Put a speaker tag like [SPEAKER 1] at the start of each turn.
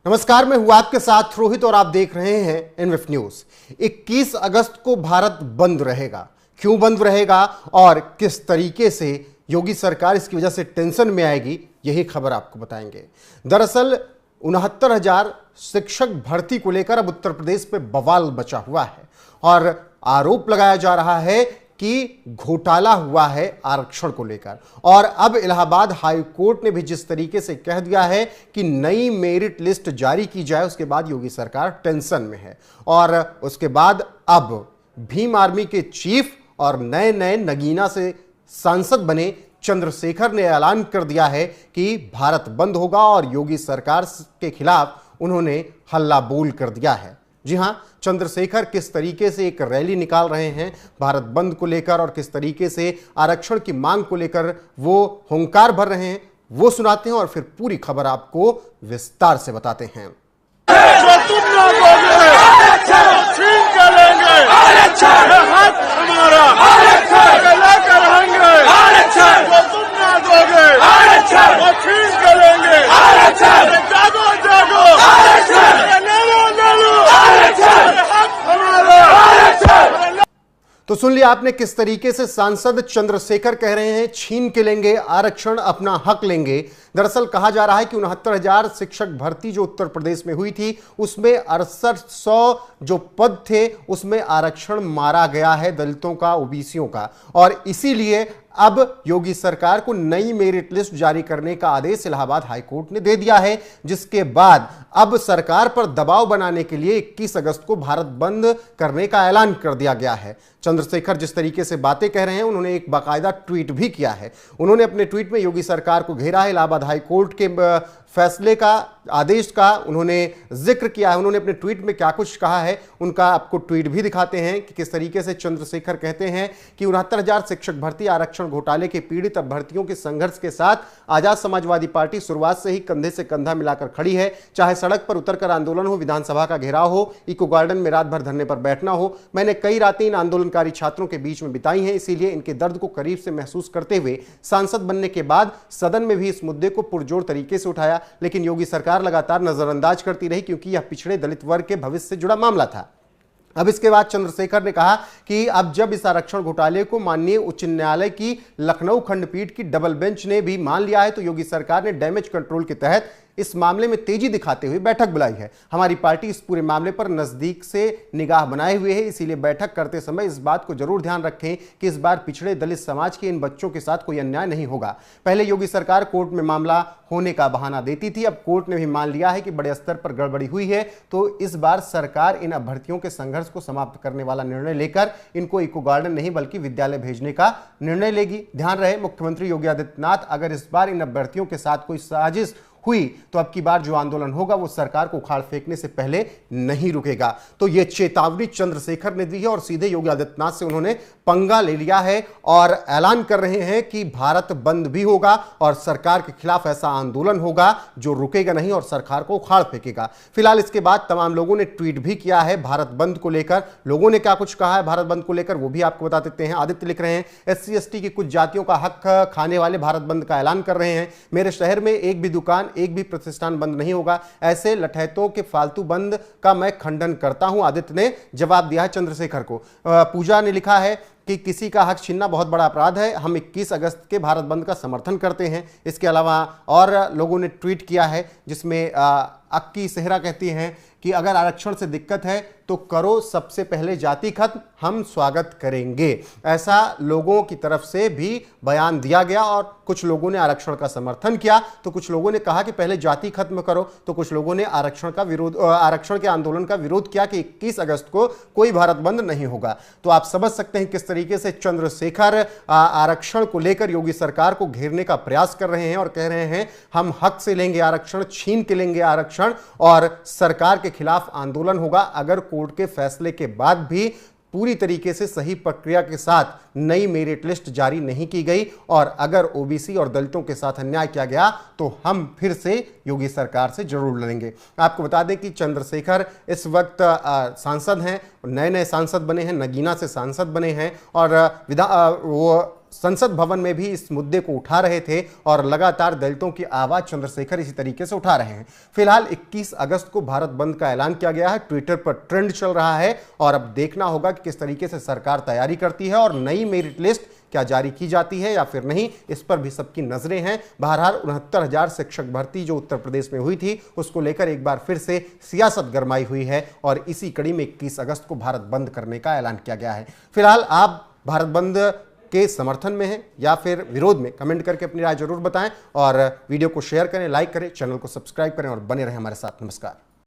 [SPEAKER 1] नमस्कार, मैं हूं आपके साथ रोहित और आप देख रहे हैं एनवीएफ न्यूज। 21 अगस्त को भारत बंद रहेगा। क्यों बंद रहेगा और किस तरीके से योगी सरकार इसकी वजह से टेंशन में आएगी, यही खबर आपको बताएंगे। दरअसल 69,000 शिक्षक भर्ती को लेकर अब उत्तर प्रदेश में बवाल मचा हुआ है और आरोप लगाया जा रहा है कि घोटाला हुआ है आरक्षण को लेकर। और अब इलाहाबाद हाई कोर्ट ने भी जिस तरीके से कह दिया है कि नई मेरिट लिस्ट जारी की जाए, उसके बाद योगी सरकार टेंशन में है। और उसके बाद अब भीम आर्मी के चीफ और नए नए नगीना से सांसद बने चंद्रशेखर ने ऐलान कर दिया है कि भारत बंद होगा और योगी सरकार के खिलाफ उन्होंने हल्ला बोल कर दिया है। जी हां, चंद्रशेखर किस तरीके से एक रैली निकाल रहे हैं भारत बंद को लेकर और किस तरीके से आरक्षण की मांग को लेकर वो हुंकार भर रहे हैं, वो सुनाते हैं और फिर पूरी खबर आपको विस्तार से बताते हैं। तो सुन लिया आपने किस तरीके से सांसद चंद्रशेखर कह रहे हैं छीन के लेंगे आरक्षण, अपना हक लेंगे। दरअसल कहा जा रहा है कि 69,000 शिक्षक भर्ती जो उत्तर प्रदेश में हुई थी उसमें 6800 जो पद थे उसमें आरक्षण मारा गया है दलितों का, ओबीसीयों का। और इसीलिए अब योगी सरकार को नई मेरिट लिस्ट जारी करने का आदेश इलाहाबाद हाईकोर्ट ने दे दिया है, जिसके बाद अब सरकार पर दबाव बनाने के लिए 21 अगस्त को भारत बंद करने का ऐलान कर दिया गया है। चंद्रशेखर जिस तरीके से बातें कह रहे हैं, उन्होंने एक बाकायदा ट्वीट भी किया है। उन्होंने अपने ट्वीट में योगी सरकार को घेरा है, इलाहाबाद हाईकोर्ट के फैसले का, आदेश का उन्होंने जिक्र किया है। उन्होंने अपने ट्वीट में क्या कुछ कहा है, उनका आपको ट्वीट भी दिखाते हैं कि किस तरीके से चंद्रशेखर कहते हैं कि 69,000 शिक्षक भर्ती आरक्षण घोटाले के पीड़ित अभ्यर्थियों के संघर्ष के साथ आजाद समाजवादी पार्टी शुरुआत से ही कंधे से कंधा मिलाकर खड़ी है। चाहे सड़क पर उतरकर आंदोलन हो, विधानसभा का घेराव हो, इको गार्डन में रात भर धरने पर बैठना हो, मैंने कई रातें इन आंदोलनकारी छात्रों के बीच में बिताई हैं। इसीलिए इनके दर्द को करीब से महसूस करते हुए सांसद बनने के बाद सदन में भी इस मुद्दे को पुरजोर तरीके से उठाया, लेकिन योगी सरकार लगातार नजरअंदाज करती रही क्योंकि यह पिछड़े दलित वर्ग के भविष्य से जुड़ा मामला था। अब इसके बाद चंद्रशेखर ने कहा कि अब जब इस आरक्षण घोटाले को माननीय उच्च न्यायालय की लखनऊ खंडपीठ की डबल बेंच ने भी मान लिया है, तो योगी सरकार ने डैमेज कंट्रोल के तहत इस मामले में तेजी दिखाते हुए बैठक बुलाई है। हमारी पार्टी इस पूरे मामले पर नजदीक से निगाह बनाए हुए है, इसीलिए बैठक करते समय इस बात को जरूर ध्यान रखें कि इस बार पिछड़े दलित समाज के इन बच्चों के साथ कोई अन्याय नहीं होगा। पहले योगी सरकार कोर्ट में मामला होने का बहाना देती थी, अब कोर्ट ने भी मान लिया है कि बड़े स्तर पर गड़बड़ी हुई है, तो इस बार सरकार इन अभ्यर्थियों के संघर्ष को समाप्त करने वाला निर्णय लेकर इनको इको गार्डन नहीं बल्कि विद्यालय भेजने का निर्णय लेगी। ध्यान रहे, मुख्यमंत्री योगी आदित्यनाथ अगर इस बार इन अभ्यर्थियों के साथ कोई साजिश हुई तो अब की बार जो आंदोलन होगा वो सरकार को उखाड़ फेंकने से पहले नहीं रुकेगा। तो ये चेतावनी चंद्रशेखर ने दी है और सीधे योगी आदित्यनाथ से उन्होंने पंगा ले लिया है और ऐलान कर रहे हैं कि भारत बंद भी होगा और सरकार के खिलाफ ऐसा आंदोलन होगा जो रुकेगा नहीं और सरकार को उखाड़ फेंकेगा। फिलहाल इसके बाद तमाम लोगों ने ट्वीट भी किया है भारत बंद को लेकर। लोगों ने क्या कुछ कहा है भारत बंद को लेकर वो भी आपको बता देते हैं। आदित्य लिख रहे हैं, SC/ST की कुछ जातियों का हक खाने वाले भारत बंद का ऐलान कर रहे हैं। मेरे शहर में एक भी दुकान, एक भी प्रतिष्ठान बंद नहीं होगा। ऐसे लठैतों के फालतू बंद का मैं खंडन करता हूं। आदित्य ने जवाब दिया है चंद्रशेखर को। पूजा ने लिखा है कि किसी का हक छीनना बहुत बड़ा अपराध है, हम 21 अगस्त के भारत बंद का समर्थन करते हैं। इसके अलावा और लोगों ने ट्वीट किया है जिसमें अक्की सेहरा कहती हैं कि अगर आरक्षण से दिक्कत है तो करो सबसे पहले जाति खत्म, हम स्वागत करेंगे। ऐसा लोगों की तरफ से भी बयान दिया गया और कुछ लोगों ने आरक्षण का समर्थन किया, तो कुछ लोगों ने कहा कि पहले जाति खत्म करो, तो कुछ लोगों ने आरक्षण के आंदोलन का विरोध किया कि 21 अगस्त को कोई भारत बंद नहीं होगा। तो आप समझ सकते हैं किस तरीके से चंद्रशेखर आरक्षण को लेकर योगी सरकार को घेरने का प्रयास कर रहे हैं और कह रहे हैं हम हक से लेंगे आरक्षण, छीन के लेंगे आरक्षण और सरकार के खिलाफ आंदोलन होगा अगर कोर्ट के फैसले के बाद भी पूरी तरीके से सही प्रक्रिया के साथ नई मेरिट लिस्ट जारी नहीं की गई और अगर ओबीसी और दलितों के साथ अन्याय किया गया तो हम फिर से योगी सरकार से जरूर लड़ेंगे। आपको बता दें कि चंद्रशेखर इस वक्त सांसद हैं, नए नए सांसद बने हैं, नगीना से सांसद बने हैं और वो संसद भवन में भी इस मुद्दे को उठा रहे थे और लगातार दलितों की आवाज चंद्रशेखर इसी तरीके से उठा रहे हैं। फिलहाल 21 अगस्त को भारत बंद का ऐलान किया गया है, ट्विटर पर ट्रेंड चल रहा है और अब देखना होगा कि किस तरीके से सरकार तैयारी करती है और नई मेरिट लिस्ट क्या जारी की जाती है या फिर नहीं, इस पर भी सबकी नजरें हैं। बहरहाल 69,000 शिक्षक भर्ती जो उत्तर प्रदेश में हुई थी उसको लेकर एक बार फिर से सियासत गरमाई हुई है और इसी कड़ी में 21 अगस्त को भारत बंद करने का ऐलान किया गया है। फिलहाल आप भारत बंद के समर्थन में हैं या फिर विरोध में, कमेंट करके अपनी राय जरूर बताएं और वीडियो को शेयर करें, लाइक करें, चैनल को सब्सक्राइब करें और बने रहें हमारे साथ। नमस्कार।